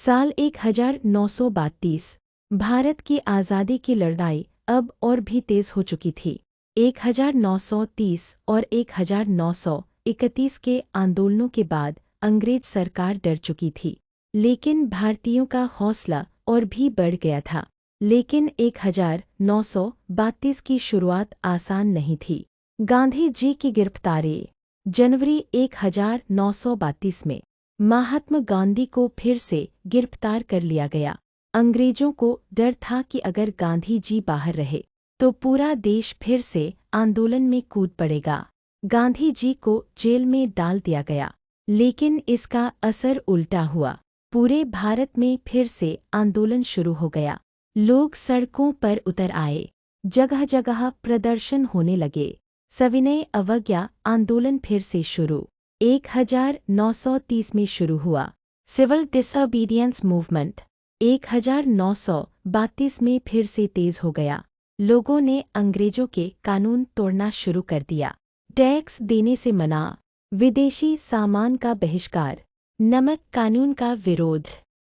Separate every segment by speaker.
Speaker 1: साल 1932। भारत की आज़ादी की लड़ाई अब और भी तेज हो चुकी थी। 1930 और 1931 के आंदोलनों के बाद अंग्रेज सरकार डर चुकी थी, लेकिन भारतीयों का हौसला और भी बढ़ गया था। लेकिन 1932 की शुरुआत आसान नहीं थी। गांधी जी की गिरफ्तारी। जनवरी 1932 में महात्मा गांधी को फिर से गिरफ्तार कर लिया गया। अंग्रेजों को डर था कि अगर गांधी जी बाहर रहे तो पूरा देश फिर से आंदोलन में कूद पड़ेगा। गांधी जी को जेल में डाल दिया गया, लेकिन इसका असर उल्टा हुआ। पूरे भारत में फिर से आंदोलन शुरू हो गया। लोग सड़कों पर उतर आए, जगह जगह प्रदर्शन होने लगे। सविनय अवज्ञा आंदोलन फिर से शुरू 1930 में शुरू हुआ। सिविल डिसोबीडियंस मूवमेंट 1932 में फिर से तेज हो गया। लोगों ने अंग्रेजों के कानून तोड़ना शुरू कर दिया। टैक्स देने से मना, विदेशी सामान का बहिष्कार, नमक कानून का विरोध।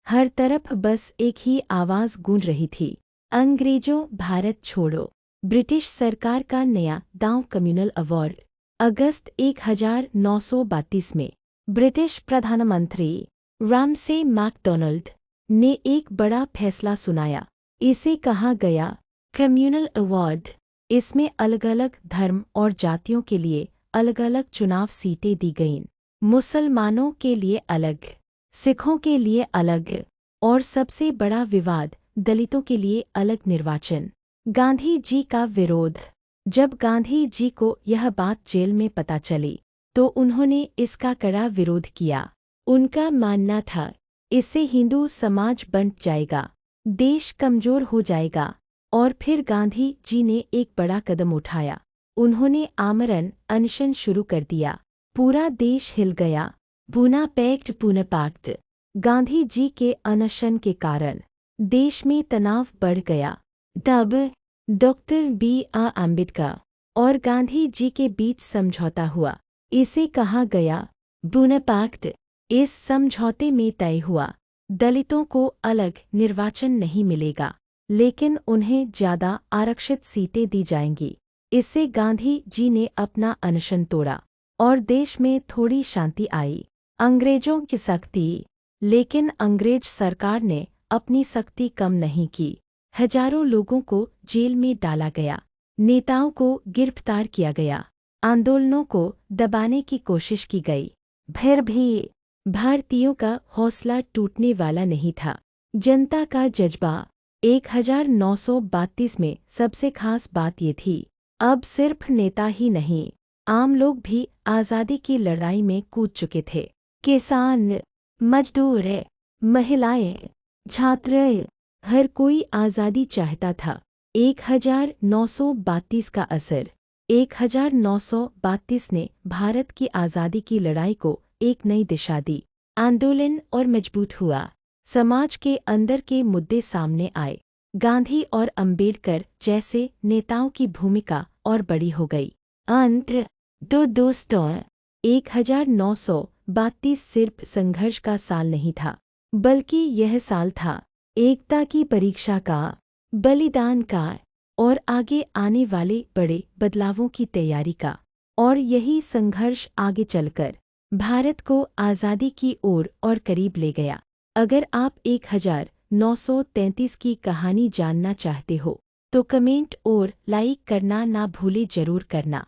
Speaker 1: हर तरफ बस एक ही आवाज़ गूंज रही थी, अंग्रेजों भारत छोड़ो। ब्रिटिश सरकार का नया दांव कम्युनल अवार्ड। अगस्त 1932 में ब्रिटिश प्रधानमंत्री रामसे मैकडोनाल्ड ने एक बड़ा फैसला सुनाया। इसे कहा गया कम्युनल अवार्ड। इसमें अलग अलग धर्म और जातियों के लिए अलग अलग चुनाव सीटें दी गईं। मुसलमानों के लिए अलग, सिखों के लिए अलग और सबसे बड़ा विवाद दलितों के लिए अलग निर्वाचन। गांधी जी का विरोध। जब गांधी जी को यह बात जेल में पता चली तो उन्होंने इसका कड़ा विरोध किया। उनका मानना था इससे हिंदू समाज बंट जाएगा, देश कमजोर हो जाएगा। और फिर गांधी जी ने एक बड़ा कदम उठाया। उन्होंने आमरण अनशन शुरू कर दिया। पूरा देश हिल गया। बुनापेक्ट पुनपाक्ट। गांधी जी के अनशन के कारण देश में तनाव बढ़ गया। तब डॉक्टर B.R. अम्बेडकर और गांधी जी के बीच समझौता हुआ। इसे कहा गया बुनापेक्ट। इस समझौते में तय हुआ दलितों को अलग निर्वाचन नहीं मिलेगा, लेकिन उन्हें ज़्यादा आरक्षित सीटें दी जाएंगी। इससे गांधी जी ने अपना अनशन तोड़ा और देश में थोड़ी शांति आई। अंग्रेजों की सख्ती। लेकिन अंग्रेज सरकार ने अपनी सख्ती कम नहीं की। हजारों लोगों को जेल में डाला गया, नेताओं को गिरफ्तार किया गया, आंदोलनों को दबाने की कोशिश की गई। फिर भी भारतीयों का हौसला टूटने वाला नहीं था। जनता का जज्बा। 1932 में सबसे खास बात ये थी, अब सिर्फ नेता ही नहीं, आम लोग भी आज़ादी की लड़ाई में कूद चुके थे। किसान, मजदूर, महिलाएं, छात्र, हर कोई आज़ादी चाहता था। 1932 का असर। 1932 ने भारत की आज़ादी की लड़ाई को एक नई दिशा दी। आंदोलन और मजबूत हुआ। समाज के अंदर के मुद्दे सामने आए। गांधी और अम्बेडकर जैसे नेताओं की भूमिका और बड़ी हो गई। अंत। तो दोस्तों, 1932 सिर्फ संघर्ष का साल नहीं था, बल्कि यह साल था एकता की परीक्षा का, बलिदान का और आगे आने वाले बड़े बदलावों की तैयारी का। और यही संघर्ष आगे चलकर भारत को आज़ादी की ओर और करीब ले गया। अगर आप 1933 की कहानी जानना चाहते हो तो कमेंट और लाइक करना ना भूले जरूर करना।